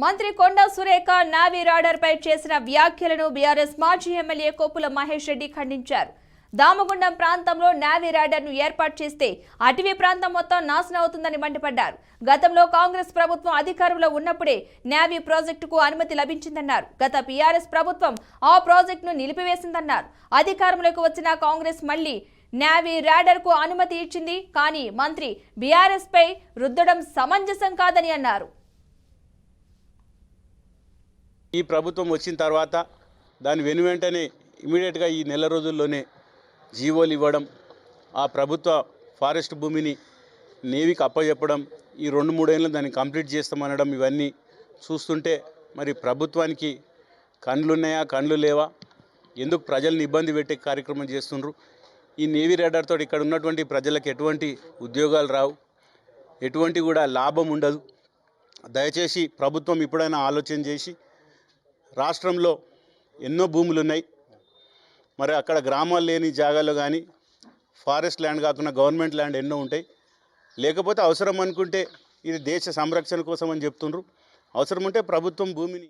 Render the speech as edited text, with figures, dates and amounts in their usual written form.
మంత్రి కొండా సురేఖ నావీ రాడర్పై చేసిన వ్యాఖ్యలను బీఆర్ఎస్ మాజీ ఎమ్మెల్యే కోపుల మహేష్ రెడ్డి ఖండించారు. దామగుండం ప్రాంతంలో నావీ రాడర్ను ఏర్పాటు చేస్తే అటవీ ప్రాంతం మొత్తం నాశనం అవుతుందని మండిపడ్డారు. గతంలో కాంగ్రెస్ ప్రభుత్వం అధికారంలో ఉన్నప్పుడే నావీ ప్రాజెక్టుకు అనుమతి లభించిందన్నారు. గత బీఆర్ఎస్ ప్రభుత్వం ఆ ప్రాజెక్టును నిలిపివేసిందన్నారు. అధికారంలోకి వచ్చిన కాంగ్రెస్ మళ్లీ నావీ రాడర్కు అనుమతి ఇచ్చింది. కానీ మంత్రి బీఆర్ఎస్ పై రుద్దడం సమంజసం కాదని అన్నారు. ఈ ప్రభుత్వం వచ్చిన తర్వాత దాని వెనువెంటనే ఇమీడియట్గా ఈ నెల రోజుల్లోనే జీవోలు ఇవ్వడం, ఆ ప్రభుత్వ ఫారెస్ట్ భూమిని నేవీకి అప్పచెప్పడం, ఈ 2-3 ఏళ్ళు దాన్ని కంప్లీట్ చేస్తామనడం, ఇవన్నీ చూస్తుంటే మరి ప్రభుత్వానికి కండ్లున్నాయా కండ్లు లేవా, ఎందుకు ప్రజల్ని ఇబ్బంది పెట్టే కార్యక్రమం చేస్తుండ్రు. ఈ నేవీ రాడార్ తోటి ఇక్కడ ఉన్నటువంటి ప్రజలకు ఎటువంటి ఉద్యోగాలు రావు, ఎటువంటి కూడా లాభం ఉండదు. దయచేసి ప్రభుత్వం ఇప్పుడైనా ఆలోచన చేసి, రాష్ట్రంలో ఎన్నో భూములు ఉన్నాయి, మరి అక్కడ గ్రామాలు లేని జాగాలో కానీ ఫారెస్ట్ ల్యాండ్ కాకుండా గవర్నమెంట్ ల్యాండ్ ఎన్నో ఉంటాయి. లేకపోతే అవసరం అనుకుంటే ఇది దేశ సంరక్షణ కోసం అని చెప్తుండ్రు. అవసరం ఉంటే ప్రభుత్వం భూమిని